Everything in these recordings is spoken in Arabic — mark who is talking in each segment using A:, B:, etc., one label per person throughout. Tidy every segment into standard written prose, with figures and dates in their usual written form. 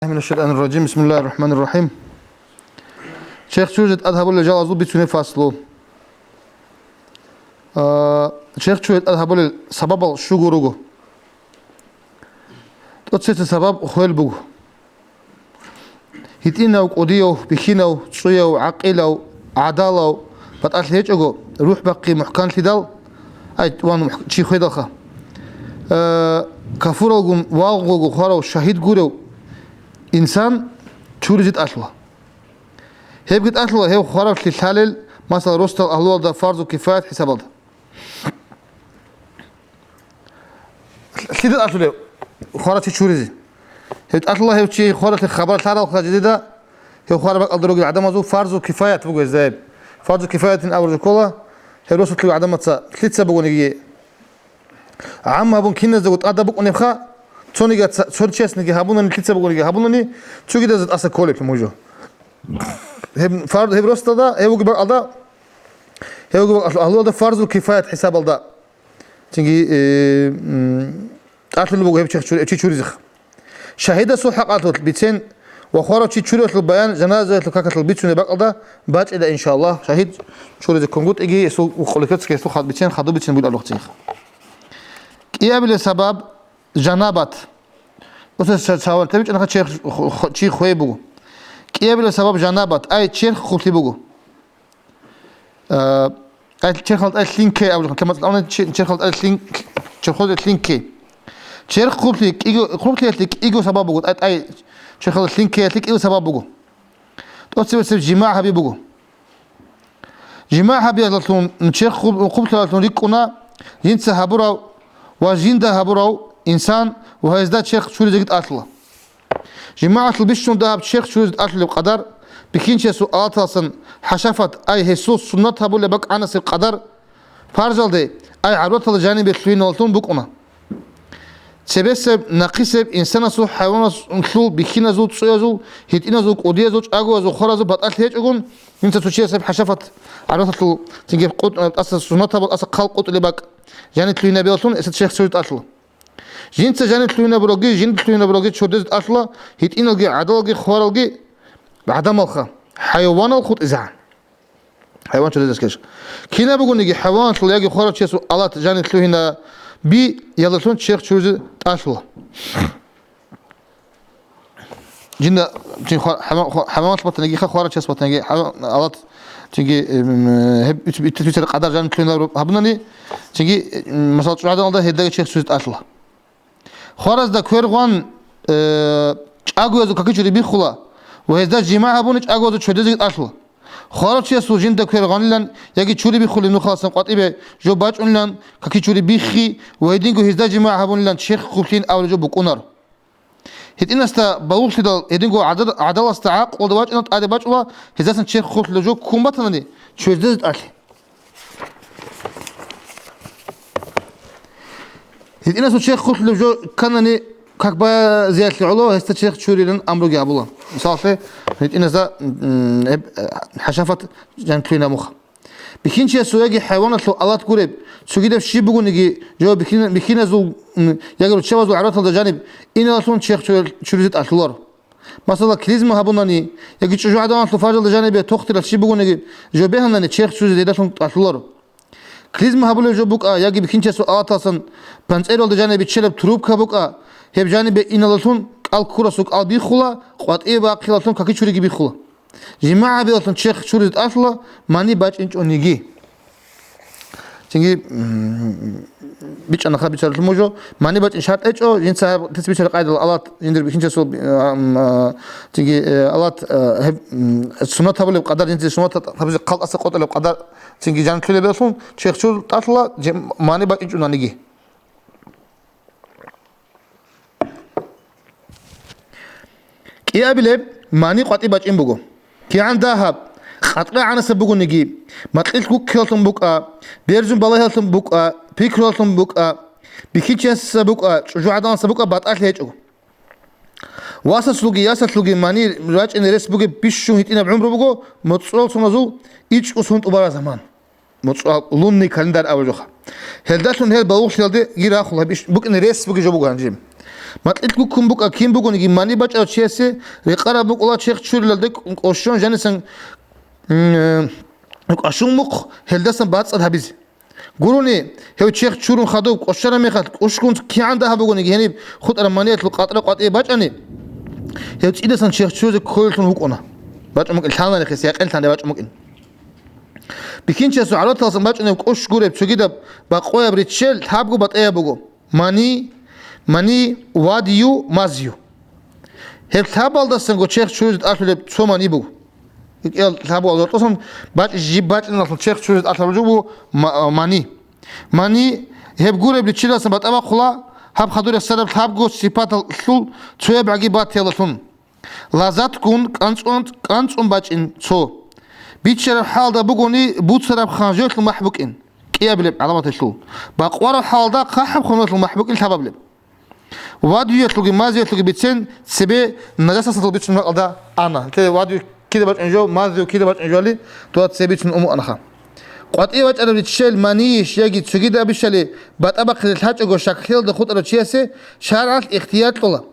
A: من الشيطان الرجيم بسم الله الرحمن الرحيم. شيخ شوجد أذهب للجواز بتوني فاصلو. شيخ شوجد أذهب للسبب الشجورو. تقصد السبب خويل بو. هتينا وقديو بخينا وصيا وعقيلا وعدالا فتأثير أجو روح بقي محكان تدال. أي وان شيء خويل خا. كفورهم واقعو خارو شهيد جورو. إنسان تورجت أصله. هيبقت أصله هي خارج للحلال مثلا رست الله ده فرض وكفاية حساب الله. سيد أصله خارج تشوريزي. هي أصله هي شيء خارج الخبر ثارة خارج جديدة. هي خارج أقدر عدم أزو فرض وكفاية بقول إزاي. فرض وكفاية إن أول كله هي رست له عدم ثلاثة بقول نجي. عم هبون كنا زوجت أدبك ونبخا. توني قد سورتشيس نجي هابونني كتير بقولي هابونني شو كده زت أصل كولك موجو هم فرض هم رست ده هو جبر الله هو جبر الله ده فرض وكفاية حساب الله تيجي أصل اللي بقول هم شو رزق شهيد سو حق أصل بيتين وخارج شو أصل البيان جنازة لكاكة البيت شو نبقى الله بعد إذا إن شاء الله شهيد شو رزق كونغوت إجي سو وخلكت كيسو خد بيتين خدوا بيتين بيقول الله تيجي إيه بالسبب جنابات بس سوال تبيش أنا شيخ خوي بقول كيف بالسبب جنابات أي شيخ خلتي بقول أي شيخ خلت أي لينك أو كلمة أنا شيخ خلت أي لينك شيخ خلت لينك شيخ خلتي إيجو سبب بقول أي شيخ خلت لينك إيجو سبب بقول تقصد جماعة هبي بقول جماعة هبي لطون شيخ خلت لطون ريكونا ينسى هبورا وجيندا هبورا إنسان وهيزداد شيخ شو رزقت أصله جماعة البشون ده شيخ شو رزقت أصله القدر بكينش سؤالات أصلا حشفت أي هيسوس سنتها بقول بق عناصر القدر فارجل ده أي عروض الجانب الخلين والتون بقنا سبب نقيسب إنسان سو حيوان سو بكينا زود صيا زود هيتنا زود قدية زود أجو زود خرز زود بتأثر هيك أقول أنت تشيء سبب حشفت عروض تجيب قط أصلا سنتها بقى أصلا خلق قط اللي بق يعني تلوينا بيوتون إست شيخ شو رزقت أصله جنس جانب تلوينا بروجي جنس تلوينا بروجي شو رزقت أصله هيتنا الجي عدالجي خوارلجي بعدم الخا حيوان الخط إزعان حيوان شو رزقت كيش كنا بقول نجي حيوان تلاقي خوارل شيء سو الله جانب تلوينا بي يلا تون شيخ شو رزقت أصله جنا حيوان تبط نجي خوارل شيء تبط نجي الله تيجي هب تبي قدر جانب تلوينا هبناني تيجي مثلا شو هذا الله هيدا شيخ شو رزقت أصله خارج ده كيرغان أجو يزو كاكيشري بيخلا وهذا جماعة بونش أجو يزو شديد أصله خارج شيء سوجين ده كيرغان لان يجي شوري بيخلا إنه خلاص قطعي جو باج لان كاكيشري بيخي وهيدينكو هذا جماعة بون لان شيخ خبتين أول جو بكونر هيدين استا بقول كده هيدينكو عدل استعاق ودواج إنه أدي باج ولا هذا شيخ خبت لجو كومباتني شديد أصله هيدين اسمه شيخ خبت لجو كانني كعبة زيادة العلو هست شيخ شوريلن أمره جابولا مثلاً هيدين إذا حشفت جان كلنا مخ بكين شيء سويجي حيوانات لو الله تقرب سويجي ده شيء بقول نجي جو بكين زو يقولوا شباب زو عرات هذا جانب إن أصلاً شيخ شوريت أصلار مثلاً كريزما هبوناني يجي شو عدم أصل فاجل جانب تختار شيء بقول نجي جو بهناني شيخ شوريت ده أصلار كريزما هبولو جو بقى يجي بكين شيء سؤالات أصلاً بنسأل هذا جانب يتشلب تروب كبقى هب جانب إنالتون الكورسوك البيخلا قد إيه بقى خلاتون كاكي شوري بيخلا جماعة بيلاتون شيخ شوري أصلا ماني باج إنش أنيجي تيجي بيش أنا خا بيش الموجو ماني باج إنشاء إيش أو جنس تسبيش القاعدة الألات يندر بيكين شو تيجي ألات هب السنة هبول بقدر جنس السنة هبول قل أصلا قط اللي بقدر تيجي جان كله بيلاتون شيخ شوري أصلا ماني باج إنش أنيجي يا أبلي ماني قطعي باج إن بقول كي عن ذهب خطرة عنا سبقوا نجيب ما تقلت كوك هلتم بقى بيرجون بالله هلتم بقى بيك هلتم بقى بكيتشس سبقوا شو عدان سبقوا باتقل هيجو واسس لوجي ياسس لوجي ماني راج إن رس بقى بيشون هيتنا بعمره بقى متصل صنزو إيش أسهون تبارا زمان лунный календарь авжоха. Хелдашлун хел баух хелде гирахул хабиш бук ин рес бук жобу ганжим. Матлит кум бук аким бук ниги мани бача чесе реқара бук ула чех чурлалде ошон жанесан ашун бук хелдасан бацад хабиз. Гуруни хев чех чурун хадо ошара мехат ошкун кианда хабуг ниги хени худ араманият лу қатра қати бачани. Хев чидасан чех чузе койлтун бук она. Бача мук илхана хес яқел тан бача мук ин. Бикинче суалат алсан бачане кош гуреб чугидаб ба қояб ричел табгу батая бугу. Мани вадию мазию. Хев табалдасан го чех чуз атлеб цомани бугу. Ил табал досам бач жибатин алсан чех чуз атлебу мани. Мани хев гуреб ричеласан батама хула хаб хадур сараб табгу сипат сул цояб аги бателатун. Лазат кун канцун бачин цо. بيتشر الحال ده بقوني بوتسرب خانجوت المحبوك إن كيابلب علامة الشو بقوار الحال ده قاحب خانجوت المحبوك إن تبابلب واديو يطلقي مازيو يطلقي بيتسين سبي نجاسة سطل بيتشن المقل ده أنا كده واديو كده باش انجو مازيو كده باش انجو لي توات سبي بيتشن أمو أنا خا قوات إيه باش أنا بيتشل مانيش يجي تسوكي ده بيشالي باتأبق للحاج أقول شكل ده خط أرشيسي شارعات اختيارات الله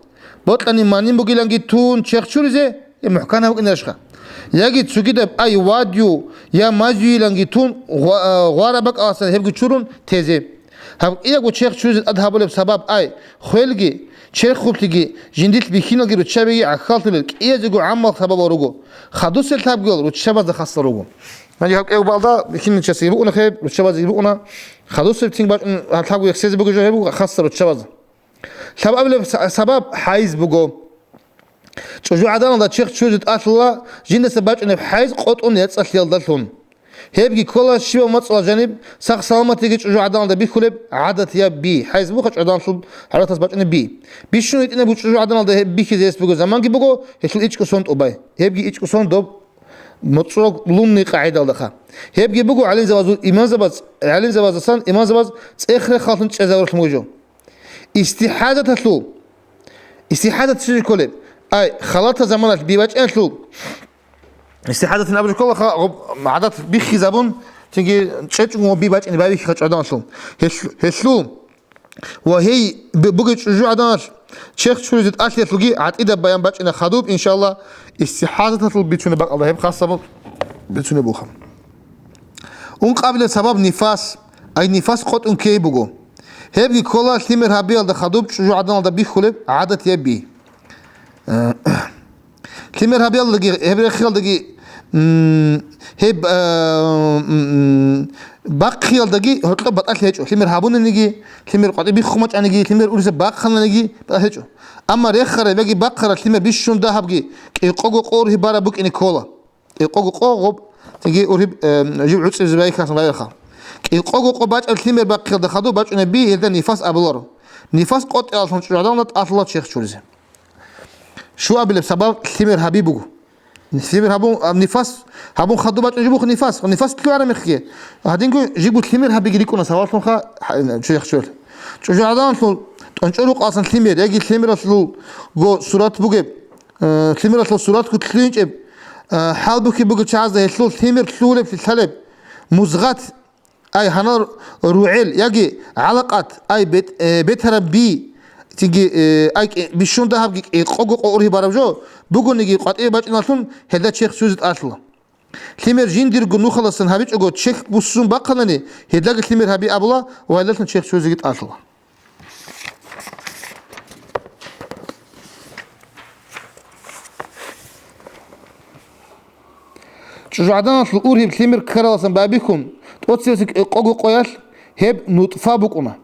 A: بطلني مانين بقي لنجي تون شيخ شوريزي محكانا بقي نرشخا يجي تسوكيد أي واديو يا ماجي لانجيتون غاربك أصلا هبقى تشورون تيزي هب إيجو شيخ شوز أذهبوا بسبب أي خلقي شيخ خبتي جنديت بيخينو جرو تشابي عخالت لك إيجو عمل سبب ورجو خدوس التاب جول وتشابز خاص رجو يعني هب إيجو بعضا بيخين تشاسي بقولنا خيب وتشابز يبقونا خدوس التين باش هتلاقوا يخسز بقول جاي بقول خاص وتشابز سبب حيز بقول شو عدنا ده شيخ شو جت أصلا جينا سباج إنه حيز قطن يتصل يلدلون هيبقى كل شيء متصل جانب سق سلامة تيجي شو عدنا ده بيخلب عادة يا بي حيز بوخش عدنا شو على تسباج إنه بي شو إنه بوش شو عدنا ده بيخي زيس بقول زمان كي بقول هتل إيش كسون أباي هيبقى إيش كسون دوب متصل لون قاعدة ده هيبقى بقول علين زواج إيمان زواج علين زواج صن إيمان زواج آخر خالص تزوج موجو استحادة تلو استحادة تشي كله أي خلاطة زمانات بيواج أنتو استحادة النبي كله عادات بيخي زبون تيجي تشجع بيواج إن بيخي خش عدان شلون هشلو وهي بقول شجوع عدان شيخ شو جد أشياء تلقي عاد إذا بيان باج إن خدوب إن شاء الله استحادة تطلب بيتون بق الله هب خاصة بيتون بوخم قبل سبب نفاس أي نفاس قط كي بقول هبقي كله ثمر هبيل ده خدوب شجوع عدان ده بيخلب عادة يبي ثمر هبيل لقي هبيل خيال لقي هب باقي لقي هتلقى بطل هيجو ثمر هابون نجي ثمر قطع بيخمج أنا نجي ثمر أولز باق خلنا نجي هيجو أما رخرة بيجي باقرة ثمر بيشون ده هبقي يقوق قور هبارة بوك إني كولا يقوق قوب تجي أورب جيب عطس زبايك خاص لا يخا يقوق قباج الثمر باقي ده خدو باج نبي هذا نفاس أبلور نفاس قط أصلا شو عدالة أطلع شيخ شورزه شو قبل بسبب ثمر حبيبه ثمر هبون نفاس هبون خدوبات يجيبوا نفاس نفاس كل عالم يخيه هادينكو يجيبوا ثمر هبيجي ليكونا سوالتهم خا شو يخشول شو عدان شو تنشلوق أصلا ثمر يجي ثمر أصله جو صورات بوجب ثمر أصله صورات كتلينج حال بوكي بوجب شعز ده يشلو ثمر ثولب في الثلب مزغات أي هنر روعيل يجي علاقات أي بيت ربي تيجي أي بيشون ده هبقى قوق قوري بارجو بقول نيجي قط إيه باش نالون هذا شيخ سوزت أصلا ثمر جندير جنو خلاصن هبيج أقول شيخ بوسون بقلني هذا ثمر هبي أبلا وهذا شيخ سوزت أصلا شو عدنا الأور هب ثمر كرالسن بابيكم توصيسك قوق قياس هب نطفا بقونا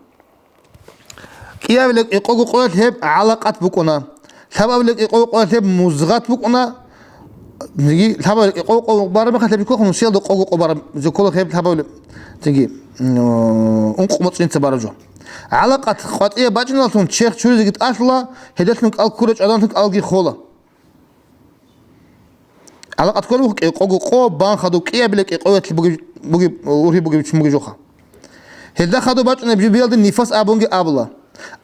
A: كيف لك يقوق قوات هب علاقات بكونا سبب لك يقوق قوات هب مزغات بكونا نجي سبب لك يقوق بارم خاطر بيكون نسيل يقوق بارم زكول هب سبب لك تجي أنق مطين تبارجو علاقات قوات باجنا ثم شيخ شو زي أصلا هدتك الكورج أدانك ألقي خولا علاقات كله يقوق قو بان خدو كيف لك يقوات بوجي وري بوجي جوخا هدا خدو باجنا بيبيلد النفاس أبونج أبلا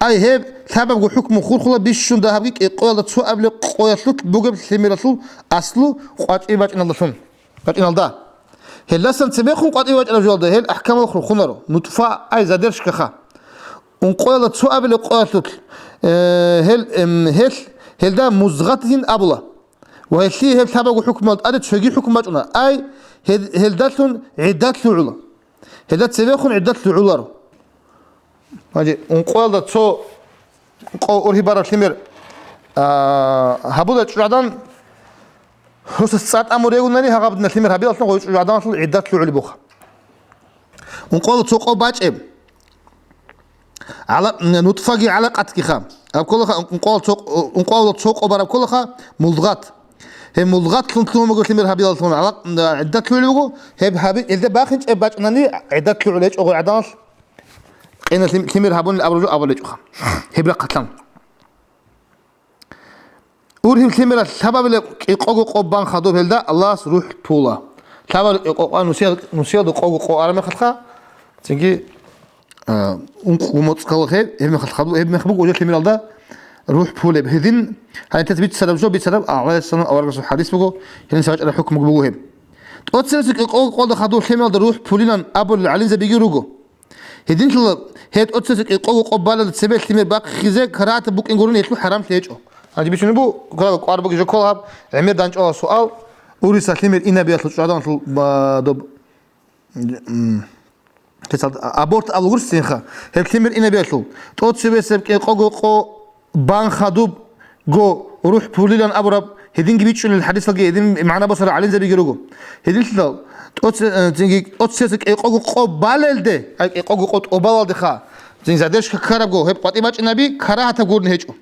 A: أي هب سبب حكم خلخلة بيشون ده هبيك يقول ده سو قبل قويسلوك بوجب ثمرسلو أصله قات إيه باش نالدشون باش نالدا هل لسن تبيخون قد إيواج على جوال ده هل أحكام الأخرى خنرو نطفى أي زادرش كخا ونقول تسوء بالقوات هل ده مزغتين أبلا وهل هل تابعوا حكمات أدت شجي حكماتنا أي هل داتون عدات لعلا هل ده تبيخون عدات لعلا ماجي ونقول تسوء أورهي بارا تمر هبوده شعدان هوس الساعات أمور يقولني هقابلنا تمر هبي أصلا قوي شعدان أصلا عدات لعلي بوخ ونقول تسوق باج على نطفقي على قتك خام كلها نقول تسوق برا كلها ملغات هي ملغات كلهم قلت لي هبي أصلا على عدات لعلي هبي إذا باخنش باج أنني عدات لعلي أو عدان إن تمر هبون الأبرج أبلج خام هبلا قتلان أورهم تمر سبب القوق قبان خدوه هلدا الله روح طولا سبب القوق نسيل القوق أرمي خدخا تيجي ومتسكال خير هم خدوا هم خبوق وجه تمر هلدا روح طولا بهذين هاي تثبيت سبب جو بسبب أعوال السنة أو رجس الحديث بقول هن سواء على حكم بقولهم أتصل القوق قاد خدوه تمر هلدا روح طولنا أبو العلين زبيجي روجو هدين تلا هاد أتصل القوق قبالة تسبب تمر باق خزق كرات بوك إنقولون يطلع حرام تيجوا هذا بيشون بو قارب بيجي كلها عمير دانش الله سؤال وريس تمر إنا بيطلع شعدان دب كسر أبورت أبو غرس سينخا هل تمر إنا بيطلع توت سبب قو بان خدوب جو روح بوليلان أبرب هدين بيشون الحديث لقي هدين معنا بصر علين زي بيجرو هدين تلا توت سبب قو بالل ده قو بالل ده خا زين زادش كخرب جو هب قطعي باش النبي كراهة تقول نهجو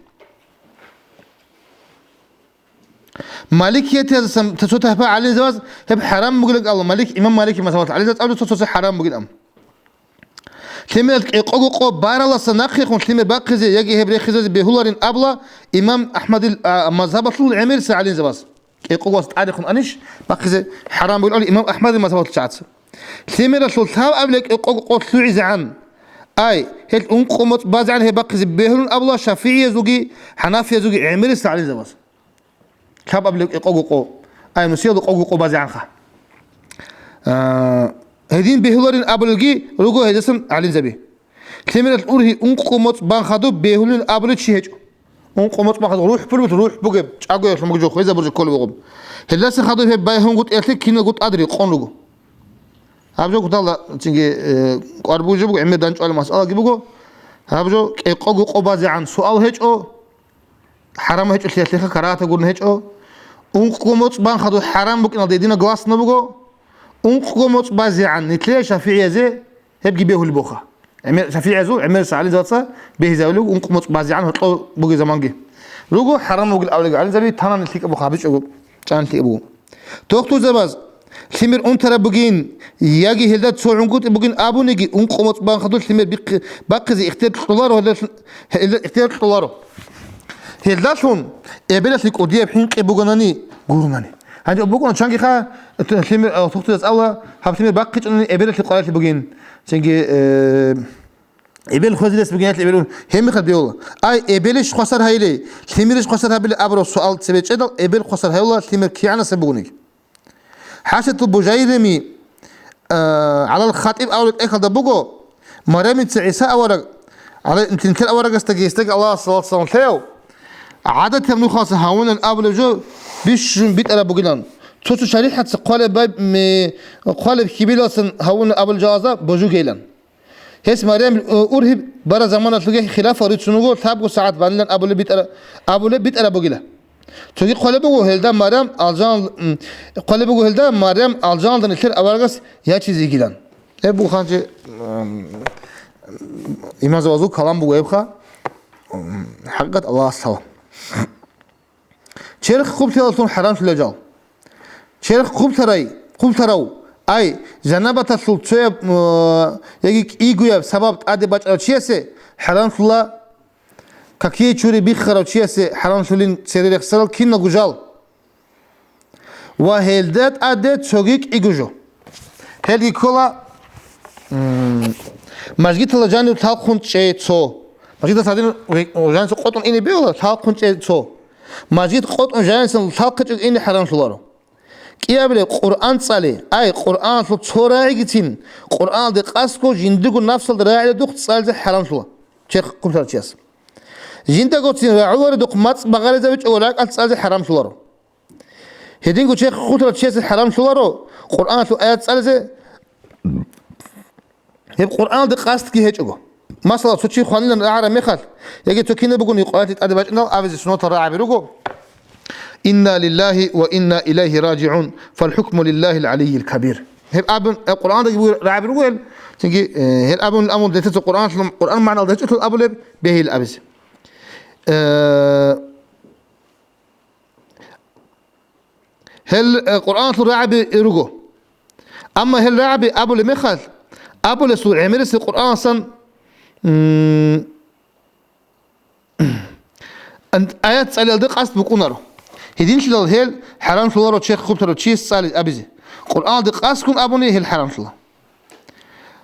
A: مالك يتهز تسوته فا علي زواج هب حرام بقولك الله مالك إمام مالك ما سوت علي زواج أول تسوته حرام بقول أم تمر قو بار الله سناخي خون تمر باقي زي يجي هبري خزز بهولارين أبلا إمام أحمد المذهب طول عمر سعلين زواج قو وسط عادي خون أنيش باقي زي حرام بقول الإمام أحمد ما سوت شعات تمر السلطان قبلك قو سوعي زعان أي هل أنقمت بازعن هي باقي زي بهولن أبلا شافعي زوجي حنافي زوجي عمر سعلين زواج كاب قبل قوقو أي مسياد قوقو بازعنخا هدين بهولين أبلجي رجو هدسن على زبي كلمة الأورهي أنقمت بانخدو بهولين أبلج شيء أنقمت بانخدو روح بلوت روح بجيب أقول لك مجو خويزة برج كل بقوم هلاس خدو في بايهم قط أتلك كنا قط أدري قانلجو هابجو قط الله تيجي قاربو جبو عمر دانش على مسألة جيبو هابجو قوقو بازعن سؤال هيج أو حرام هيج أشياء كراهة تقول هيج أو أنقمت بانخدو حرام بك نادي دينا قواس نبغو أنقمت بازعن نتلاقي شافعي زي هبجي بيه البوخة عمر شافعي زو عمر سعلي زوجته به زاولو أنقمت بازعن هتلو بقي زمان جه رجو حرام بقول أولي على زبي تانا نتلقى أبو خابش أبو كان تلقى أبو توقتو زباز ثمر أنترا بقين يجي هلدا تسوع عنقود بقين أبو نجي أنقمت بانخدو ثمر بق زي اختيار دولار ولا اختيار دولار هلدا شون قبلت لك أوديه بحين قبوجناني قرناني هذا بقولنا شانكي خا ثمر توقتو زاز الله هاب ثمر بقيت أني قبلت لك قلت بقين شانكي قبل خوزيلس بقينات قبلون هم خد بيولا أي قبلش خسر هايلي ثمرش خسر هبل أبرو السؤال سبيت شدل قبل خسر هايلا ثمر كيانا سبقوني حاسة البجيرمي على الخاتم أول إخل دبوجو مريم تعيسى أورق على أنت كل أورق استجيستك الله صلى الله عليه وسلم عادة تمنو خاصة هون الأول جو بيش بيت على بوجلان توصل شريحة قالب قالب كبير أصلا هون أول جازة بوجو جيلان هس مريم أورهب برا زمان تلقى خلاف أريد شنو تابو ساعات بانلن أبو بيت على بوجلا تقول قلبه هلدا مريم الجان قلبه هلدا مريم الجان دنيتر أورغس يا چیزی گیلن ابو خانجي إمام زوازو كلام بو يبخا حقت الله السلام شرخ خوب تلاتون حرام شلجال شرخ خوب تراو أي جنابة السلطة يجيك إيجويا سبب أدي بچ چيسه حرام شلا كاكيه چوري بيخرا چيسه حرام شلين سيرير خسرال كينا گوجال وهلدت أدي تشوغيك إيجوجو هلدي كولا مجيت لجاني تالخون چيتسو مجيت سادين جانس قطن إني بيولا تالخون چيتسو مجيت قطن جانس تالخون إني حرام شلارو قيابل قرآن صالي أي قرآن لو تصوري جتين قرآن دي قاسكو جندقو نفس الراعي دوق تصالي حرام شلا شيخ قمتر تشيس جندقو تين راعور دوق مات بغالي زبيج أولاك أتصالي حرام شلارو هدينكو شيخ قمتر تشيس حرام شلارو قرآن لو آيات صالي هب قرآن دي قاستكي هيجو مثلا سوتشي خوانين الأعرى مخال يجي توكينا بقول يقولات أدباج إنه أبز سنوات الراعي بيروجو إنا لله وإنا إليه راجعون فالحكم لله العلي الكبير هب أبن القرآن ده يقول راعي بيروجو تيجي هل أبن الأمر ده تت القرآن معنى ده تت الأبو لب به الأبز هل القرآن راعي بيروجو أما هل راعي أبو لمخال أبو لسوء عمرس القرآن صن أنت آيات سأل الدق أست بكونارو هدين شلال هيل حرام شلارو شيخ خبترو تشيس سأل أبيزي قرآن دق أست كون أبوني هيل حرام شلا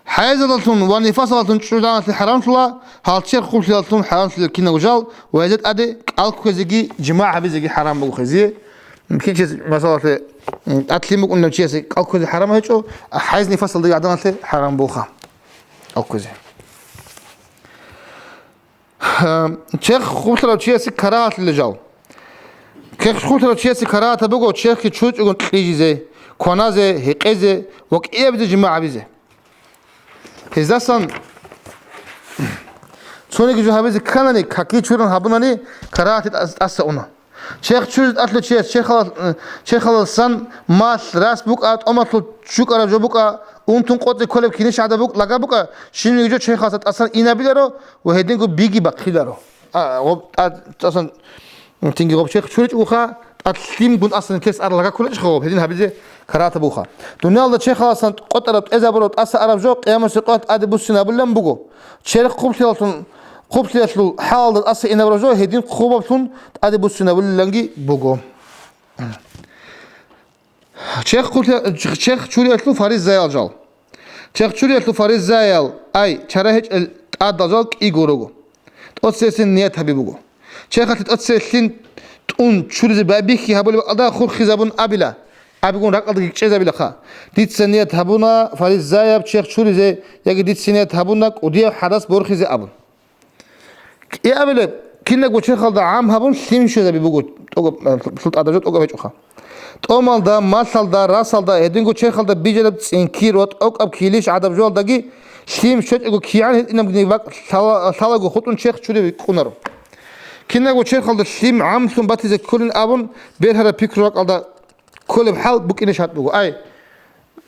A: حيز دلتون ونفاس دلتون شردان الحرام شلا هال شيخ خبت دلتون حرام شلا كنا وجال ويزد أدي ألكو زيجي جماعة بيزيجي حرام بقو خزيه يمكن شيء مثلا أتلمك إنه شيء ألكو زي حرام هيجو حيز نفاس دلتون عدنا حرام بوخا ألكو زي شيخ خبت لو تشيسي كراهة اللي جاو شيخ خبت لو تشيسي كراهة بقول شيخ تشوج يقول تيجي زي كونا زي هيك زي وكإيه بدي جماعة بيزي هذا صن شوني كجو هبيزي كناني كاكي شورن هبناني كراهة أسأونا شيخ تشوج أتلو تشيس شيخ الله صن ماس راس بوك أت أمتلو شوك أرا جو بوك أنتم قط كلب كنيش عدا بوك لقى بوك شنو يجوا شيء خاصة أصلا إنا بيدارو وهدينكو بيجي بقيدارو أصلا تيجي غب شيخ شو وخا أتليم بون أصلا كيس أرى لقى كلش غب هدين هبيزي كرات بوخا دنيا الله شيخ خاصة قطرت إذا برد أصلا أرب جو قيام سقط أدي بوسنا بلهم بوجو شيخ قبلتون قبلتلو حال أصلا إنا برجو هدين قبلتون أدي بوسنا بلهمجي بوجو شيخ شوري أتلو فارس زيال جال شيخ شوري أتلو فارس زيال أي شرهج الأدجال إيجوروجو تأسسين نية حبيبوجو شيخ تأسسين تون شوري زبابيكي هبولي أدا خور خزابون أبلا أبيكون رك أدا كيش زبيلا خا ديت سنية هبونا فارس زيال شيخ شوري زي يجي ديت سنية هبونا وديه حدث بورخي زي أبون إيه أبلا كنا قلت شيخ هذا عام هبون سليم شو زبيبوجو سلط أدجال أوجا بيجوخا تومالدا ماسالدا راسالدا هدينكو شيخالدا بيجلب تسينكيروت أوك أب كيليش عدب جوال دقي شيم شوت إيكو كيان إنهم جنيبك ثلاجو خطون شيخ شوري بيكونرو كنا قلت شيخالدا شيم عام ثم باتيز كلن أبون بيرهرا بيكروك على كل بحال بوك إنش هتبوكو أي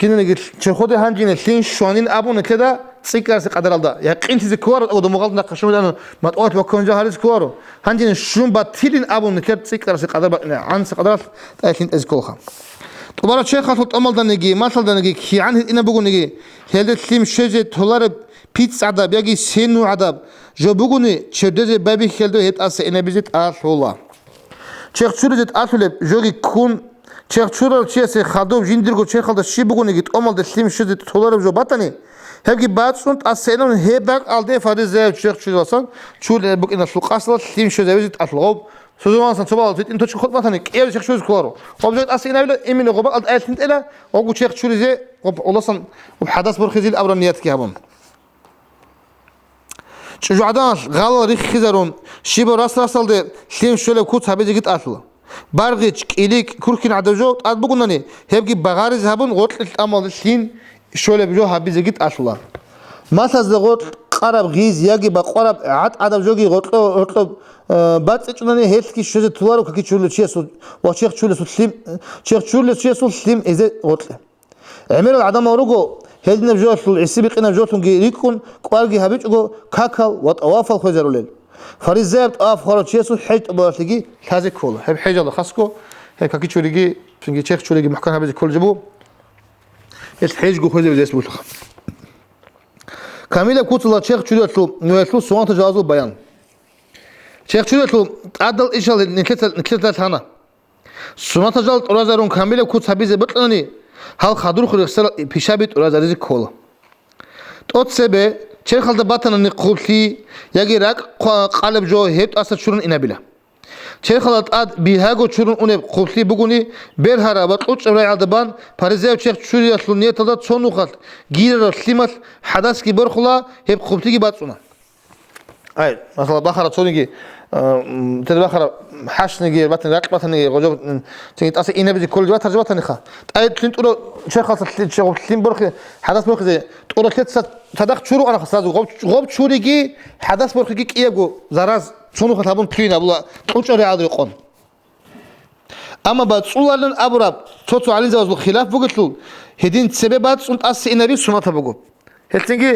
A: كنا نقول شيخودي هنجين شين شوانين أبون كده سيكارس قدر الله يا قينتي زكوار أو دموغلت نقشون أنا ما تقول وكون جاهل زكوارو هنجين شون باتيلين أبون كده سيكارس قدر عن سقدر تأكيد أزكوها طبعا الشيخ خاطر أمل دنيجي ما صل دنيجي كي عنه إنا بقول نيجي هذا الثيم شجع تولار بيتس عذاب يجي سينو عذاب جو بقولني شدة بابي خلدو هيت أس إنا بيجت الله شيخ شو رجت أصله جوجي كون شيخ شو رجت شيء خادو جندرجو شيخ خالد شيء بقول نيجي أمل ده الثيم شجع تولار جو باتني هذي بعد سنت أسينون هيبك على فارس زي شيخ شو أصلا شو بقول إن سوق أصلا الثيم شو زي بيجت أصله سوزمان سان سبالت أنتوا شو خد مثلاً كيف شيخ شو يذكروا وبجد أصلا بلا إمين غباء قد آيات إلى وقول شيخ شو زي والله صن وبحدث برخزي الأبرانيات كيابون شو عداش غال ريخ خزرون شيب راس راسل ده شليم شلو كوت هبيجي جت أصلا بارغيش إليك كوركين عدجو أتبقونني هبجي بغارز هبون غوت الأمر شلين شلو بجو هبيجي جت أصلا ما تزغوت قرب غيز يجي بقرب عد عدم جوجي غطلو بعد إنني هيك كي شو تطوره كي شو اللي شيء وشيخ شو اللي سليم شيخ شو اللي شيء سليم إذا غطله عمل العدم ورجو هذين بجوات العسيب قنا بجواتهم يكون قارجي هبيج جو كاكل وطواف الخزرولين فريزات طواف خارج شيء سو حج بارتجي هذا كله هب حج الله خاصكو هيك كي شو لقي فنجي شيخ شو لقي محكم هبيج كل جبو الحج جو خزر زي اسمه كاميلا كوتلا شيخ شو نويتلو سوان تجازو بيان شيخ شو عدل إيش اللي نكتة هنا سوان تجال أرازرون كاميلا كوت هبيز بطلني هل خدور خير يخسر بيشابت أرازريز كولا توت سبب شيخ هذا بطن النقولي يجي راك قلب جو هيت أصلا شرون إنابله ჩერხალად ად ბიჰაგო ჩურუნ უნებ ხუფლი ბუგუნი ბერჰარა ბატყუჭ რაალდაბან ფარიზევ ჩერხ ჩურიასლუ ნიეთალდა ცონუხალ გირა სლიმალ ჰადასკი ბორხლა ჰებ ხუფლი ბაწუნა აი მასალა ბახარა ცონიგი თერბახარა ჰაშნიგი ბატნი რაყბათანი ღოჯო თინი ტასე ინებიძი კოლჯვა თარჯვათანი ხა აი თლინტურო ჩერხალსა თლინ ბორხი ჰადას ბორხზე ტურა ქეცა თადახ ჩურუ არა ხა ღობ ჩურიგი ჰადას ბორხი კიეგო ზარაზ ცუნუხა თაბუნ თვინა ბულა ყუჭორი ადრი ყონ ამა ბა წულალენ აბურა ცოცო ალიზავს ბუ ხილაფ ბუგეთლუ ჰედინ ცებება წუნ ტასი ინები სუნათა ბუგო ჰელცინგი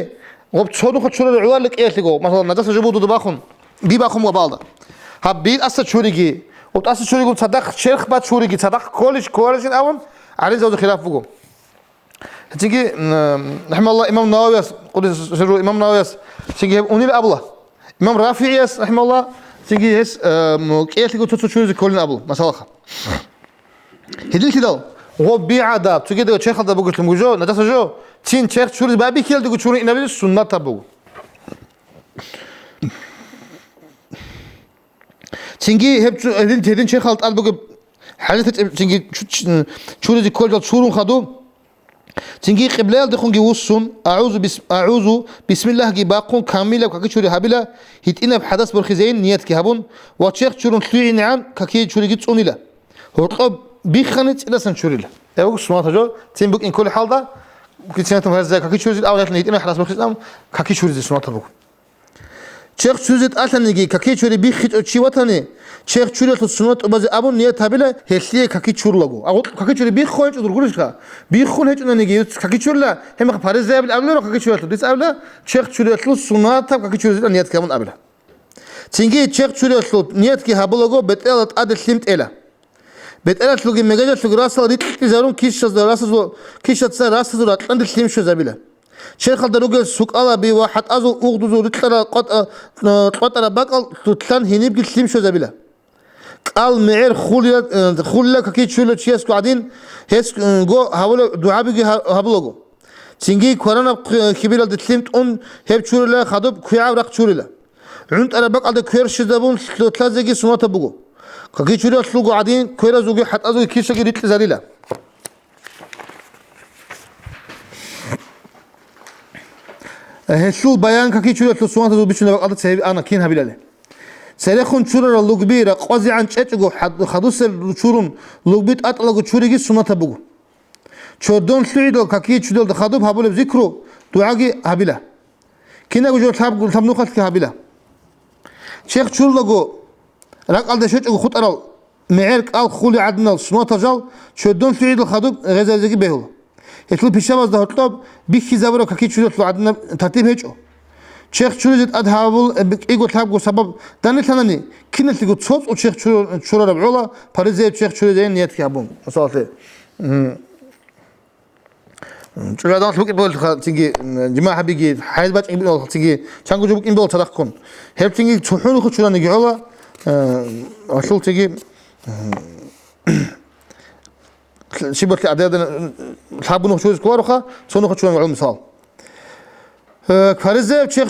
A: ღობ ცუნუხა ჩურე ულალი ყიეთიგო მასალა ნაძასა ჟუბუდუ ბახუნ ბიბახუმ გაბალდა ჰა ბი ასა ჩურიგი ღობ ტასი ჩურიგი ცადახ ჩერხ ბა ჩურიგი ცადახ კოლიშ ავან ალიზავს ხილაფ ბუგო ჰელცინგი რაჰმალლა იმამ ნავავიას ყუდის ჟერუ იმამ ნავავიას სინგი უნილ აბლა имам рафиас рахмалла сиги ес киетиго цуцу чуризи колин абу масалаха хидил хидал го биада тугедо чехалда бугутлум гужо надаса жо чин чех чуризи баби келдиго чури инаби сунната бугу чинги хеп хедин чехалт албугу хадит чинги чуризи колжал чурун хаду تنجي قبلة دخون جوسون أعوذ بسم الله جي باقون كاملة وكاكي شوري هابلا هيتينا بحدث برخزين نيات كهبون واتشيخ شورون تلوي نعم كاكي شوري جيت سوني لا هرقب بيخانت إلا سن شوري لا أقول سمعت جو تين بوك إن كل حال ده ممكن سنتهم هذا كاكي شوري الأولاد هيتينا بحدث برخزين كاكي شوري سمعت بوك شيخ شوري أصلا نجي كاكي شوري بيخيت أشي وطني شيخ شوري السنوات وبعض أبون نيات هابلا هسليه كاكي شور لغو أقول كاكي شوري بيخون هيك أدركوش كا بيخون هيك أنا نجي كاكي شور لا هم خبارز زي بالأبلا كاكي شوري لو ديس أبلا شيخ شوري السنوات كاكي شوري نيات كمان أبلا تيجي شيخ شوري نيات كي هابلغو بتقلت أدل سلمت إله بتقلت لوجي مجاجة لوجي راسه ريت تزارون كيش راسه رات أندل سلم شو زبيله شيخ الدروج سوق الله بي واحد أزو أخذ رتلا قطر بقى تطلع هنيب قلت سلم شو زبيله قال معير خولة كاكيد شو لو تشيس قاعدين هس جو هقوله دعاء بيجي هبلغو تيجي كورونا كبيرة دتلمت أن هب شو له خدب كيا ورق شو له عند أنا بقى على كير شدبون تلازجي سمات بقو كاكيد شو له سلوق قاعدين كير زوجي حتى أزو كيس كي ريت زريلا هشول بيان كاكيد شو له سمات زوجي بيشون بقى على سهل أنا كين هبيله سرخون شورر لوجبيرا قاضي عن تشجو خدوس شورون لوجبيت أطلقوا شوريجي سنة بقو شودون سعيدو كاكي شدول خدوب هبول بذكرو دعاء هبيلا كنا جو ثاب نخلت كهبيلا شيخ شور لقو رق على شجو خط أرال معرك أل خولي عدنا سنة تجال شودون سعيدو خدوب غزازي بهول يطلب بيشابز ده طلب بيخي زبرو كاكي شدول عدنا ترتيب هيجو شيخ شوريت أدهابل إيجو تابو سبب داني ثاني كنا تيجو تصوت وشيخ شورا ربعولا باريزي شيخ شوريدين نيت كابون مصالحه شورا دانس بوك إبول تيجي جماعة بيجي حيد بات إبول تيجي شانكو جبوك إبول تدخون هيب تيجي تحون خد شورا نجعولا أصل تيجي شبك الأعداد حابون خشوز كواروخا صونو خد شورا معلوم مثال كارزة شيخ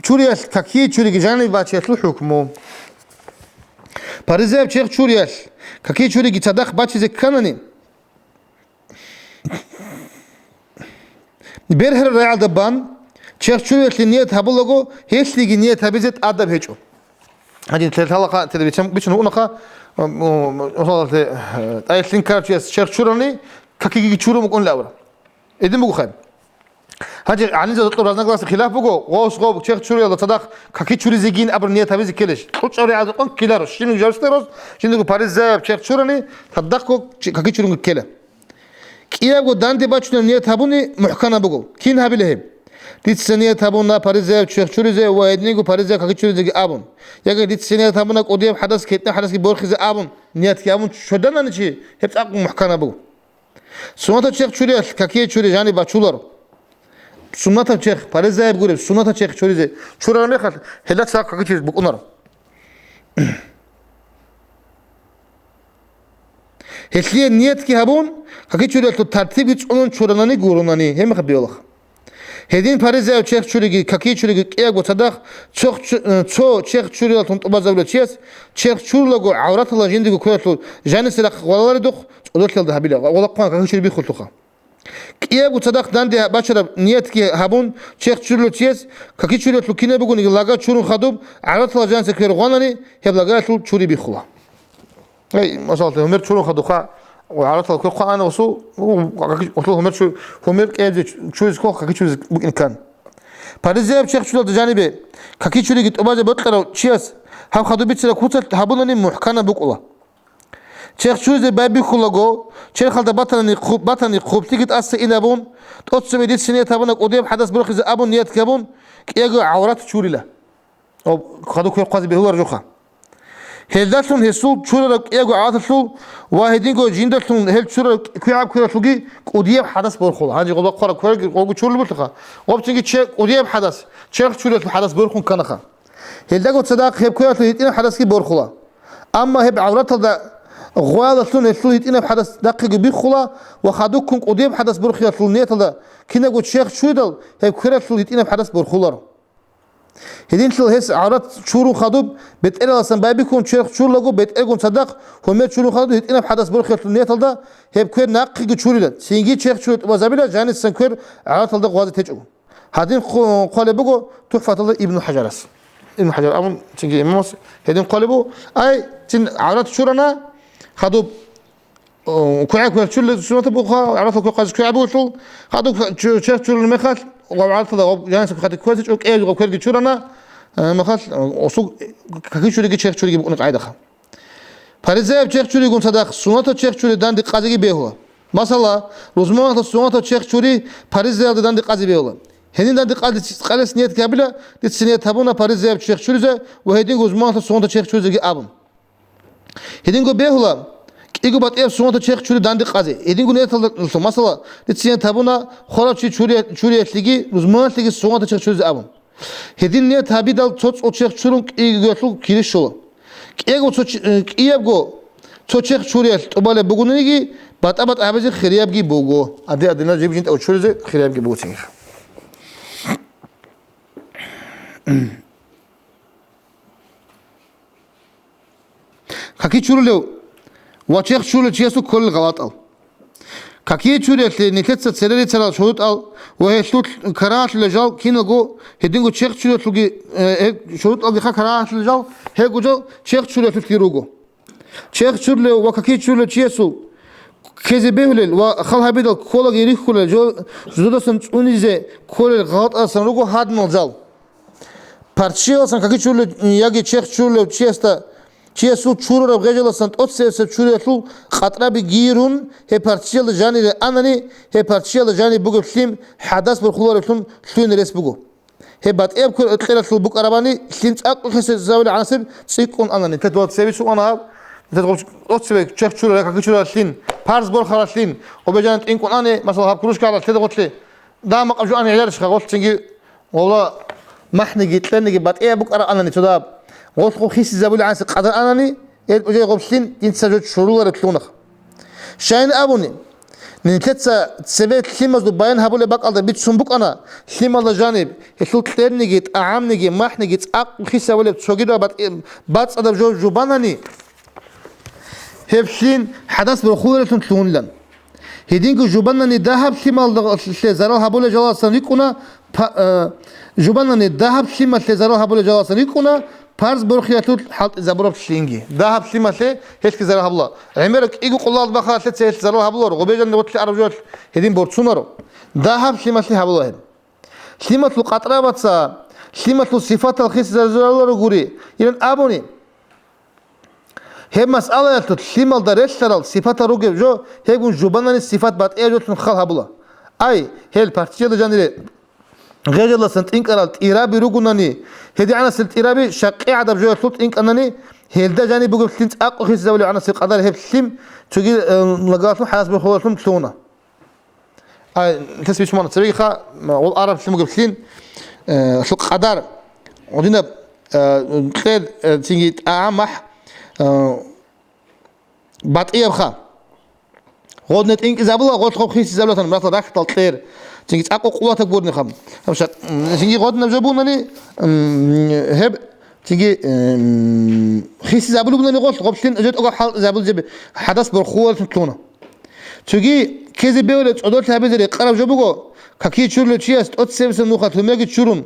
A: شوريال كاكي شوري جاني باتشيت له حكمه كارزة شيخ شوريال كاكي شوري تصدق باتشي زي كانني بيرهر ريال دبان شيخ شوريال نية هبلغو هيش ليجي نية هبزت أدب هيجو هذه تلاقى تدري بيشنو هناك وصلت أي سينكار شيخ شوراني كاكي شورو مكون لا ولا إذا مو خير هاجي عني زاد طلب رزنا كلاس خلاف بقو غوص غوب شيخ شوري الله صدق كاكي شوري زيجين أبر نية تبيز كلش كل شوري عاد قن كيلارش شنو جالستيروس شنو باريس زاب شيخ شوراني صدقكو كاكي شوري كلا كيا بقو دانتي باتشنا نية تبوني محكنا بقو كين هابيلهم ديت سنية تبونا باريس زاب شيخ شوري زي وايدني جو باريس زاب كاكي شوري زي أبون يا ديت سنية تبونا قديم حدث كتنا حدث كبورخ زي أبون نية كأبون شدنا نشي هبت أقوم محكنا بقو سمعت شيخ شوري كاكي شوري جاني باتشولر سنة الشيخ بارزة يقول سنة الشيخ شو رزق شو رأي خال هلا ساق كذي بقولنا هسلي نيت كي هبون كذي شو رأي ترتيب يتشونون شو رأني قولوناني هم خبي الله هدين باريزا تشيخ شوريجي كاكي شوريجي كياغو صدق تشو تشيخ شوري تون طبازولو تشيس تشيخ شورلوغو عورات الله جندي كويتلو جانس لك والله دوخ ودوت لده هبيلا والله قان كاكي شوري بيخلطوخا كياغو صدق داندي باشر نيتك هابون تشيخ شورلو تشيس كاكي شوري تلو كينا بيقول لاغا شورون خدوب عورات الله جانس كير غوناني هبلاغا تلو شوري بيخلا اي ما شاء الله همير شورون خدوخا وعرفت لو كان أنا وصو قلت له همير كأجي شو يسكو كاكي شو ممكن كان باريزيا بشيخ شو الجانبي كاكي شو لقيت أبغى بطلع تشيس هم خدوا بيتنا كوتل هبولني محكنا بقوله شيخ شو زي بابي خلاقو شيخ خالد بطني خوب تيجي تأسس إلى بون تقص بديت سنة تبونك قديم حدث بروخ إذا أبون نيت كابون كيجو عورات شوري له أو خدوا كل قاضي بهو رجوخه هلدتون هسول شورك إيجو عاطفلو واحدين جو جيندتون هل شورك كيعب كذا تلقي قديم حدث برخول هذي قضاء قرا كورك قوي شور البلتخا وبتيجي تشيك قديم حدث تشيك شورك حدث برخون كنخا هلدكو صداق هب كذا تلقينا حدث كي برخولا أما هب عورات هذا غوالتون هسول يتينا حدث دقيق بيخولا وخدوكم قديم حدث برخيا تلنيت هذا كنا قلت شيخ شودل هب كذا تلقينا حدث برخولا هدين شو هس عرض شورو خدوب بتقل أصلا بابيكون شيخ شور لقو بتقلكون صدق هم شورو خدوب هدينا بحدث بروخ النية هذا هي بكير ناقي شوري سينجي شيخ شور وزابيلا جاني سنكير عرض هذا غازي تجو هدين قالبو تحفة هذا ابن حجرس ابن حجر أمم سينجي إمامس هدين قالبو أي تين عرض شورنا خدوب كوعك شور شو تبغى عرض كوعك كوعبو شو خدوب شيخ شور المخال وعرفت هذا يعني سكحت كويس أو كأي أو كذا شورنا ما خلاص أسوق كذي شو اللي شيخ شو اللي بيقولك عايدة خا فارزاي شيخ شو اللي يقول صدق سنة شيخ شو اللي دان قاضي بيهوا مثلا روزمان سنة شيخ شو اللي فارزاي دان قاضي بيهوا هني دان قاضي خلاص نيت قبله للسنة تابونا فارزاي شيخ شو اللي وهدين روزمان سنة شيخ شو اللي أبون هدين جو بيهوا إيجو بات سنة شيخ شو اللي دان قاضي هدين جو نيت مثلا للسنة تابونا خلاص شو اللي تلاقي روزمان تلاقي سنة شيخ شو اللي أبون هدين نيت هابيدال توت أو شيخ شورون إيجو كيرش شو إيجو توت إيجو توت شيخ شوريال تبالة بقولنيجي بات أبزي خرياب جي بوجو أدي أدينا جيب جنت أو شوريزه خرياب جي بوتين كاكي شورلو وشيخ شورل شيسو كل غلط أو كاكي شورل نتلت سرير سرال شروط أو وهي شروط كراهة للجال كينغو هدينغو شيخ شروط لقي شروط أو بخا كراهة للجال هيجو جو شيخ شروط تكيروجو شيخ شورل وكاكي شورل شيسو كذا بيهلل وخلها بيدل كولا غيري كولا جو زودا سنتونيزه كولا غلط أصلا روجو هاد مالزال بارتشيل أصلا كاكي شورل ياجي شيخ شورل شيستا شيسو شورل بغيجل سنت أتسه شورل شو خطرة بيجيرون هي بارتشيل جاني أناني هي بارتشيل جاني بقول فيلم حدث بالخلور فيلم شلون نرس بقول هي بعد إيه بكل أتخيل في البوك أرباني سلمت أكل خس الزاوية عناصر سيكون أناني تدوات سبي شو أنا تدوات أتسه شيخ شورل كاكي شورل شلين بارز بور خلاصين وبجانت إنكون أنا مثلا هبكروش كارل تدوات لي ده ما قبل أنا يعرف خلاص تيجي والله ما إحنا جيت لنا بعد إيه بوك أرا أناني تداب قلت خو خيس الزاوية عناصر قدر أناني وجاي قبلين ينتسجد شرور رتلونخ شاين أبوني نتلتسا تسبيت خيمز بيان هبول باق على بيت سنبوك أنا خيم على جانب يسوق تير نجيت أعام نجي ماح نجيت أق خيس ولا تشوجيدا بات أدب جو جباناني هبشين حدث بالخورة تلون لن هدينكو جباناني ذهب خيم على زرال هبول جواز سنيكونا جباناني ذهب خيم على زرال هبول جواز سنيكونا بارز برخياتوت حط زبرب شينجي ذهب سيمته هيك زرا هبلا عمرك إيجو قلال بخا تلت زرا هبلا وبيجن نقول عرب جوت هدين بورتسونرو ذهب سيمته هبلا هن سيمة القطرة بتسا سيمة الصفات الخيس زرا رجوري إذن أبوني هي مسألة تut سيمة درسترال صفات رجور جو هيكون جبانان الصفات بعد إيه جوت نخال هبلا أي هي البارتيال جانري غير الله سنت إنك قالت إيرابي رجوناني هدي أنا سنت إيرابي شقي عدب جوه سلط إنك أنني هيدا جاني بقول سنت أقو خيس زولي أنا سنت قدر هيب سلم تجي لقاتهم حاس بخواتهم تلونا تسبي شو ما نتسوي خا والعرب سلم قبل سلين سوق قدر ودينا خير تيجي أعمح بعد إيه بخا غودنت إنك زابلا غود خو خيس زابلا تن مرات راح تطير تيجي تأكل قواتك بورني خم همش تيجي غودنا جابونا هب تيجي خيس زابلو بنا نقول قبلين أجد أقول حال زابل جب حدث برخوة تطلونه تيجي كذا بيولد عدول تهبزري قرب جابوكو كاكي تشورل تشيست أتسبس النوخة ثمرك تشورن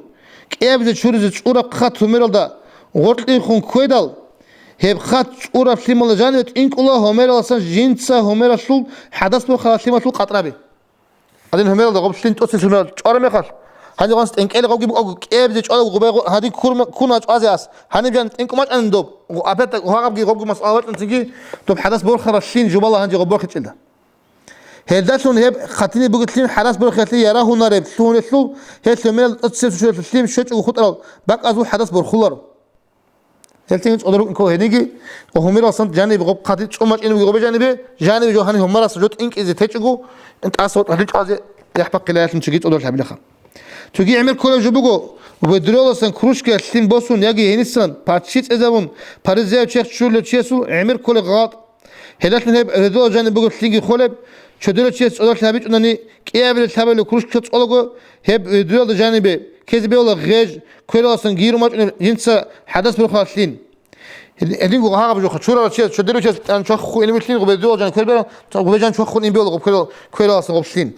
A: كأبز تشورز تشورا قخت ثمرل دا غورتلين خون كويدال هب خات تشورا فيمال جانت إنك الله هميرل سان جنسا هميرل شول حدث بخلا فيمال شول قطربي هذين هميرل دا قبلين تأسس هميرل تشارا مخال هني قانست إنك إله قبي أو كأبز تشارا قبي هذي كونا أزياس هني بيان إنك ما عندهم أبدا وهاقبي قبي مسألة أنتجي طب حدث بخلا شين جبالة هنجي قبي كتير هيداتون هب خاتيني بقتلين حراس برخاتي يراه نارب شلون شلو هيت لمن تصير شو تسليم شوت وخطر باك ازو حدث برخلر هلتين قدروا انكو هديجي وهمير اصلا جانب غب خاتي صمج انو غب جانب جوهاني همر اصلا جوت انك اذا تچغو انت اصوت هديج از يحبق قلات نشجي قدر الحبلخه تجي عمل كل جبغو وبدرولسن كروشكا سليم بوسون ياغي هنسن باتشيت ازون باريزيا تشيخ شولو تشيسو عمل كل غاط هداتن هب ردو جانب بغو سلينغي خولب شدرو تشيس أول ثابت أنني كيابل ثابت لكروش كتس أولغو هب دول جانبه كذبه ولا غيج كل أصلا غير ما ينسى حدث بالخاصين هدين جو هاقب جو خشورة تشيس شدرو تشيس أن شخ خو إنمتلين غو بدول جان كل بيرا غو جان شخ خو إنبيول غو كل أصلا غوبسين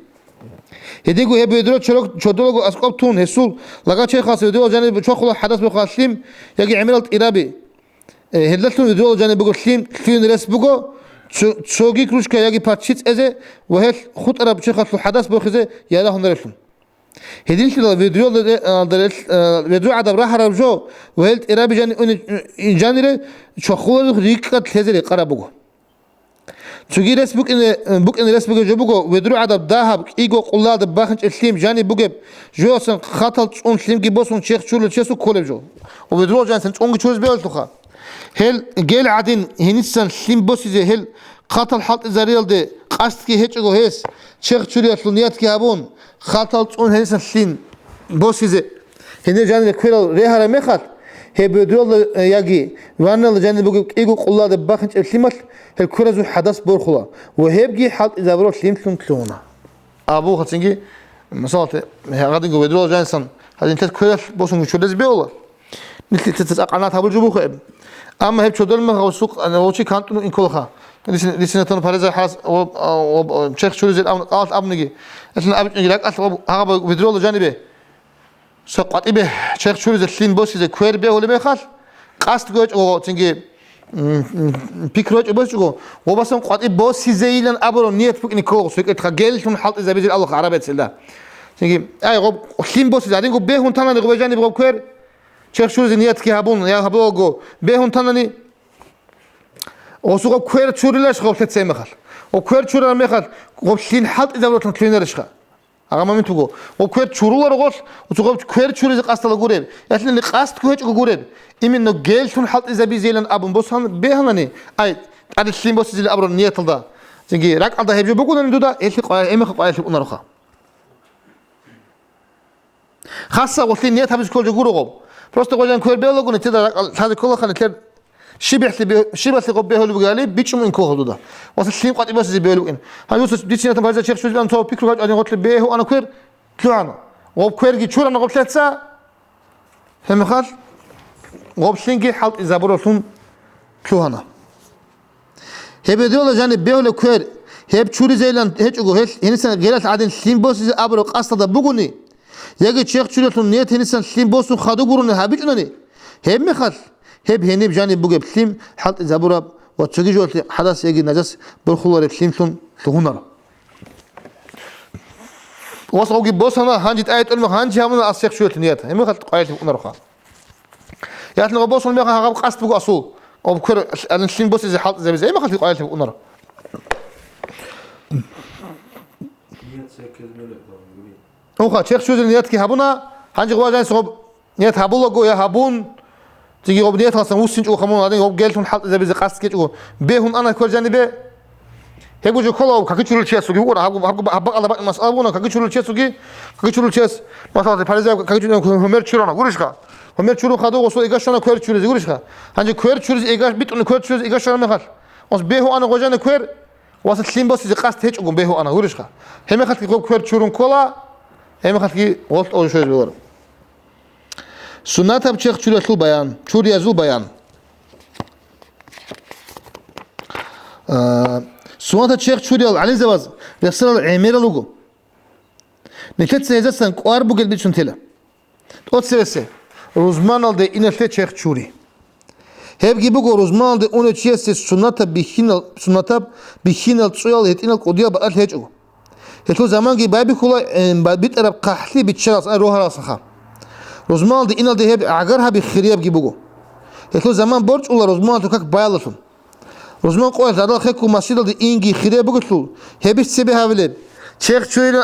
A: هدين جو هب دول شدرو جو أسقط تون هسول لقى شيء خاص دول جانب شخ خو حدث بالخاصين يجي عملت إرابي هدلتون دول جانب بقولين فين رس بقول شوقي كروشكا يجي باتشيت إزه وهل خط أرب شيء خاص حدث بخزه يلا هنرفهم هدين كلا فيديو عدم راح ربجو وهل إرابي جاني شخول ريكة تهزري قربوه شوقي رس بوك إن رس بوك جبوه فيديو عدم ذهب إيجو قلاد باخنش السليم جاني بوجب جو أصلا خاطر تون سليم جيبوسون شيخ شول تشيسو كله جو وفيديو جان سنتون جوز بيوتلخا هل جيل عادين هنيسان سليم بوسي هل قاتل حلط زريل ده قاست كي هيك هيس شيخ شوري فلنيات كي هابون قاتل تون هنيسان سليم بوسي هني جاني كيلو ريها مخات هي بدول ياجي وانا جاني بقول ايجو قلا ده باخنش سليمت هل كرزو حدث برخلا وهيبجي حلط اذا برو سليم تلونا ابو خاتنجي مثلا غادي نقول بدول جانسون هذه انت كيلو بوسون شو لازم بيولا مثل تتقنات هابو جبوخ أما هب شدول ما هو سوق أنا وشي كانت إن كلها لسنا تون باريزا حاس و شيخ شو زي الأمن قالت أبنجي إحنا أبن يجيك أصلا هذا بدرول جانبه سقط إبه شيخ شو زي السين بوس زي كوير به ولا بيخال قاست جوج أو تنجي بيكروج بس جو وبسم قط بوس زي لين أبرو نيت فوق نيكو سوق إتخجل شون حلط إذا بيجي الله عربي تسلا تنجي أي غب السين بوس زي عندكم به هون تمام غب جانب غب كوير شيخ شو زي نيت كي هابون يا هابوغو به هون تناني وسوق كوير شوريلاش غب تتسمخال وكوير شوريلا مخال غب سين حلط إذا بروتن كلينرشخا أغام من تقول وكوير شوريلا رغول وسوق كوير شوري قاست لغوريب يعني اللي قاست كوير غوريب إمين نو جيل شون حلط إذا بيزيلن أبون بوسان بهناني أي أدي سين بوس زي أبرو نيت لدا تيجي راك على هيبجو بقولن دودا إيش قايل إمخ قايل شو نروخا خاصة وصلين نيت هبش كل جورو просто قوجان كوير بيلوغو نتيدا هذا كله خلنا تر شبح لقب بيهولو بقالي بيتشم إن كوه دودا وصل سليم قط إباس زي بيهولو هاي يوسف دي سنة تبارز الشيخ شو جان تو بيكرو هاد أنا قلت له بيه وأنا كوير تلوعنا وب كوير جي شو أنا قبل 3 ساعة هم خال وب سلينجي حلت إذا بروسون تلوعنا هي بديولا جانب بيهولو كوير هي بشوري زيلان هيك أقول هيك هنا سنة جيلات عادين سليم بوس زي أبرو قصة بقولني يجي شيخ شوريتون نيت هنا سنة سليم بوسون خادو قرون هابيج أناني هم خال هب هني بجانب بوجب سليم حلت إذا برا وتشجي جوات حدث يجي نجس بالخلور سليم ثم تهونر وصلوا جيب بوس أنا هنجت آية ألم هنجي هم الشيخ شوريتون نيت هم خالت قايل تهونر خا يعني لو بوس ألم هاقب قصد بقى أصول أو بكر السليم بوس إذا حلت زي ما خالت قايل تهونر أو خا شيخ شوريتون نيت كي هبونا هنجي قواجن صوب نيت هبولو جو يا هبون تيجي غب نيت خاصة وسنج أو خمون هذين غب قالتهم حلت إذا بيزقاست كيت أو بيهون أنا كل جانبه هيبو جو كلا وكاكيتشلو تشيسوجي ورا هبق على بق مسألة ونا كاكيتشلو تشيسوجي كاكيتشلو تشيس مثلا باريزا كاكيتشلو همير تشيرانا غوريشكا همير تشيرو خدو وصل إيجاشنا كوير تشيرز غوريشكا هنجي كوير تشيرز إيجاش بيت أن كوير تشيرز إيجاشنا مخال بس بيهو أنا غجان كوير واسط لين بس قاست هيك أقوم به أنا ورشخة هم خلك يقول كفر شورون كولا هم خلك غلط أول شيء بيور سنة بشيخ شوري أسلو بيان شوري أزو بيان سنة شيخ شوري على زواج يصير العمير لوجو نكتب سيزن قاربو قلب شنتلا توت سيسه روزمان aldı inelте شيخ شوري hep gibi go rozman de onu çiyesi sunata bihinal tsuyal hetinal qodiya ba al hecu heto zaman gibi babi kula bir taraf qahli bitşaras ay roha rasaha rozman de inal de hep agarha bi khiriyab gibi go heto zaman borç ular rozman to kak bayalasın rozman qoy zadal xeku masjid de ingi khiriyab go hep sebi havle Şeyh Çuri'nin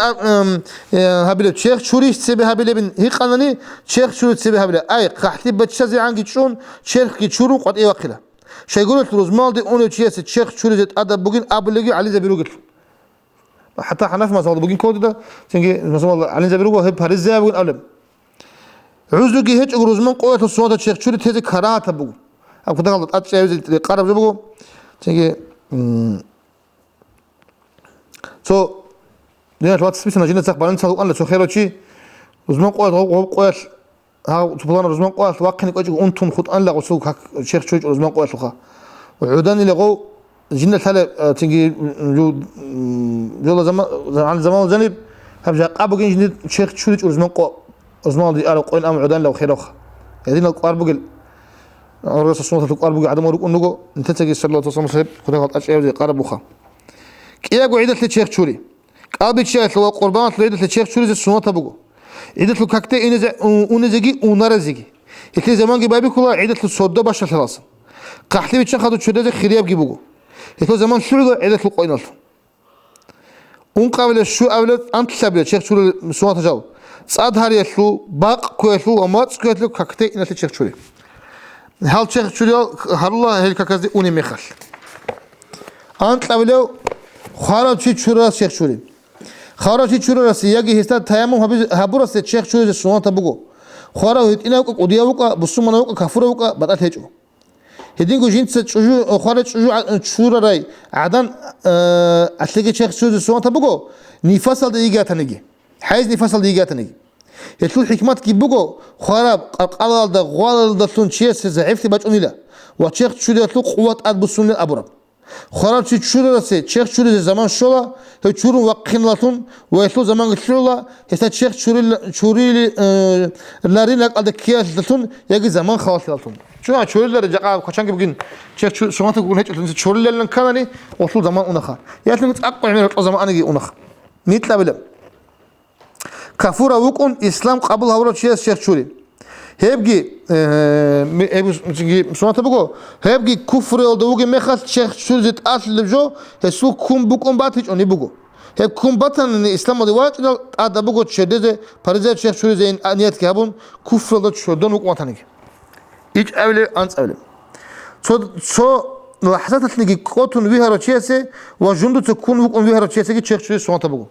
A: habile Şeyh Çuri sebebi habile bin hiqanani Şeyh Çuri sebebi habile ay qahti batşazi angi çun Şeyh ki çurun qad i waqila şey قلت rozmal de onu çiyesi Şeyh Çuri zet ada bugün abligi Ali Zabiru git hatta hanaf mesela bugün kodu da çünkü mesela Ali Zabiru hep Paris'e bugün alim Uzlu ki hiç rozman qoyat sonra Şeyh Çuri tezi karahata bugün akıda kaldı at şey qarab bugün çünkü so ليه الوقت سبيسنا جينا تقبل أنت الله سو خير شيء رزمان قوات ها تبغانا رزمان قوات واقعي كأجي أنتم خد أن لا وسوق شيخ شوي رزمان قوات لخا وعودان اللي جو جينا ثلا تيجي جو زمان عن زمان الجانب هبجا قابو جينا شيخ شوي رزمان قوات رزمان دي قالوا قوين أم عودان لو خير لخا يدينا القوار بقول الرسول صلى الله عليه وسلم القوار بقول عدم ورق النجو أنت تيجي صلى الله عليه وسلم خد غلط أشياء زي قارب لخا كيا جو عيدة للشيخ شوري قابل شيخ لو قربان تريد للشيخ شو رز السنة تبغو عدة لو كاكتة إنزجي ونارزجي يتلي زمان جبابي كلا عدة الصدى باشا ثلاثة قحلي بتشان خدوا شدة خرياب جيبوجو يتلي زمان شو رز عدة القينال قابل شو أولاد أنت سبلة شيخ شو السنة تجاو صاد هاري شو باق كويسلو ومات كويسلو كاكتة إن الشيخ شو هل شيخ شو هلا هل كاكتة أوني مخال أنت قابله خارج شو رز شيخ شو خارجي شورا سياقي هستا تيامم هبورا شيخ شورا السنة تبغو خارج هتينا وك قديا وك بسمنا وك كفر وك بدأت هجو هدين جين شجو خارج شورا راي عدن أتلقي شيخ شورا السنة تبغو نفصل دقيقة تنجي حيز نفصل دقيقة تنجي يطلع حكمات كي بغو خارج قال ده غال ده سون شيء زعفت بجوني لا وشيخ شورا يطلع قوة أدبسون أبورا خراب شورا شيخ شورا زمان شولا هو شورا وقين لاتون ويطلع زمان شولا هسه شيخ شوري لارين لك على كياس لاتون يجي زمان خلاص لاتون شو شوري لار جاء كشان كبقين شيخ شو ما تقول هيك شوري لان كانني وصل زمان أنخا يعني متأقلم من زمان أنا جي أنخ مثل بلا كفورة وكون إسلام قبل هورا شيخ شوري هبجي سنة تبغو هبجي كفر الدوغي مخال شيخ شورزت أصل جو هسو كم بكم باتش أني بغو هب كم باتن الإسلام ودوات إن هذا بغو تشدده فرزة شيخ شورزين أنيات كهبون كفر الدو تشدون وكم تاني إيش أولي أنت أولي so لحظات تلقي قطن ويهرا تشيسه وجندو تكون وكم ويهرا تشيسه كي شيخ شورز سنة تبغو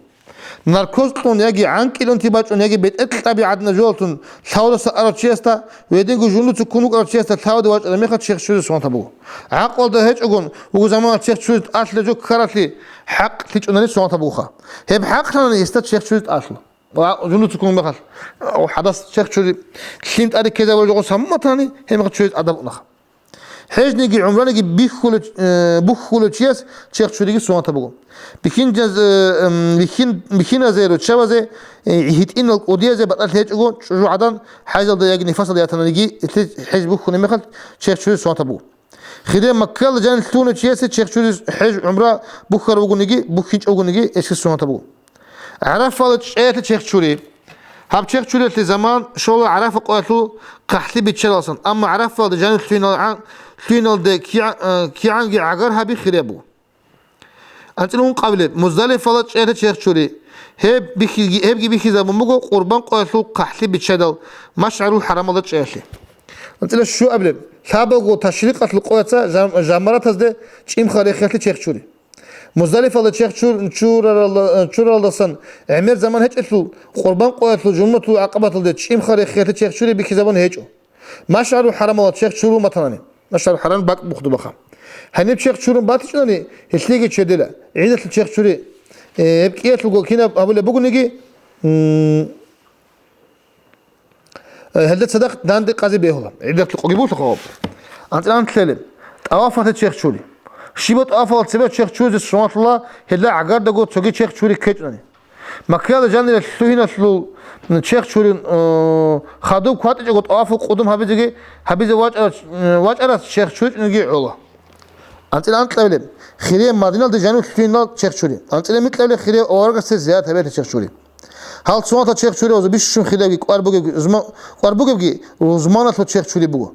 A: ناركوزتون يجي عنك إلى انتباهون يجي بيت أكتر عدنا جولتون ثاود سأرتشيستا ويدينكو جنود تكونوا أرتشيستا ثاود واج أنا ميخد شيخ شوري سوان تبغو عقل ده هيج أقول وزمان شيخ شوري أصل جو كرتلي حق تيج أنا سوان تبغوها هب حق أنا يستد شيخ شوري أصل وجنود تكونوا ميخد وحدث شيخ شوري شيمت أدي كذا وجو سامة تاني هم ميخد شوري أدب نخ حيج نيجي عمرنا نيجي بخول تشيس شيخ شوري سوان تبغو بخين زيرو شبازه هيت إن القضية زي بطل هيج أقول شو عدن حاجة ده يجي نفصل ياتنا نيجي حج بخون مخل شيخ شوري سوان تبغو خدام مكة لجان تونة تشيس شيخ شوري حج عمره بخار وقول نيجي بخينش أقول نيجي إيش سوان تبغو عرف فالت شيء شيخ شوري هاب شيخ شوري في زمان شو عرف قاتلو قحلي بيتشل أصلا أما عرف فالت جان تونة ده كي عنجي عقرها بخريبو أنت لون قبل مزدلف فلات شيخ شوري هب بيخي زمان مجو قربان قاتلو قحلي بتشدل مشعرو حرام الله شيخه أنت له شو قبل ثابقو تشريقة القوات جمرات هذا شيء مخالف شيخ شوري مزدلف فلات شيخ شور الله صن عمر زمان هيك أتلو قربان قاتلو جملة عقبات هذا شيء مخالف شيخ شوري بيخي زمان هيجو مشعرو حرام الله شيخ شورو مثلاً مشعرو حرام باك بخدو بخا هنب شيخ شورن باتشوني هتلاقي شدلا عيدة الشيخ شوري بكيت لقو كنا أقول بقول نجي هل صدق داندي قاضي بيهلا عيدة القبيبوس الخواب أنت الآن تسلم أوافت الشيخ شوري شيبت أوافت سبب الشيخ شوري سبحان الله هلا عقار دقو تسوي الشيخ شوري كيتوني مكيال جاني السوينا سلو الشيخ شوري خادو قاتج قط أوافق قدم هبيجي واج على الشيخ شوري نجي علا أنت الآن تسلم خيرية مدينة دجانو السوينا الشيخ شوري أنت الآن مثل خيرية أورغ زيادة هبيت الشيخ شوري هل سوات الشيخ شوري وزبيش شون خيرية قاربوجي بيجي وزمانة الشيخ شوري بوا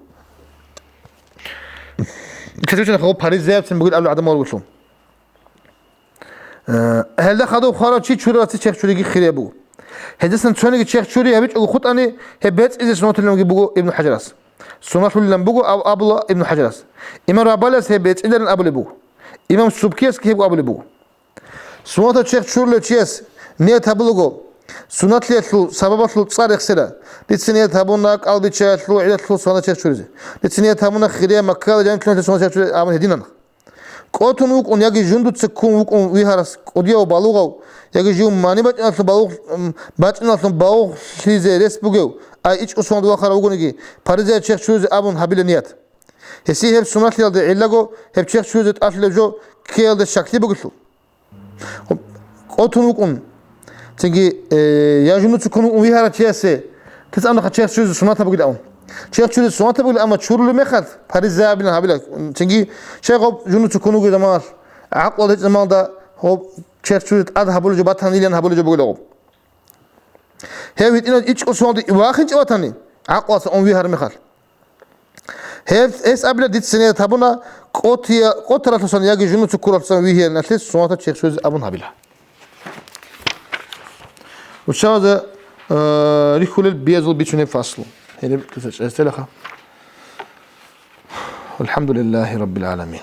A: كتبت خو باريس زياب بقول قبل عدم وصلهم هل خدوا خارج شيء شوري واتي شيخ شوري خيرية بوا هذا سنتشوني شيخ شوري هبيت أقول خط أنا هبيت إذا سنوات اللي بقول ابن حجراس سنوات اللي بقول أبو الله ابن حجراس إمام رابلس هبيت إذا أبو لبوا إمام سبكيس كيف أبو لبوا سنوات الشيخ شوري لتشيس نيت هبلغو سنات ليتلو سببت له صار سلا لتسنيت هبونك أو بتشاتلو عيدتلو سنات شيخ شوري لتسنيت هبونك خيرية مكة جانك لون سنات شيخ شوري أمن هدينا كوتون وك أن يجي جندو تسكون وك أن ويهرس قديا وبالوغو يجي جيوم ماني بتشنا في بالوغ بتشنا في بالوغ شيء ريس بوجو أي إيش أسوان دوا خرا وقول نجي بارزة شيخ شوري أبون هبيل نيات هسي هب سنات ليالد علاجو هب شيخ شوري أصل جو كيالد شكلي بقولو كوتون وك أن تيجي يا جنود تكونوا ويهرا تياسة تسألنا خشيخ شو سنات بقول أون شيخ شو سنات بقول أما شور له مخد باريس زابنا هبلك تيجي شيخ جنود تكونوا قد ما عقل هذا زمان ده هو شيخ شو أذهب بقول جبات هنيلين هبول جبول أو هي بيتنا إيش أسوان دي واخن جبات هني عقل أصلا ويهرا مخد هي إس قبل ديت سنة هبونا قطرة سنة يجي جنود تكونوا سنة ويهرا نتلس سنات شيخ شو أبون هبلها وشاذا ريخول البيزل بيتشوني فاصلو هنا بتسأل والحمد لله رب العالمين.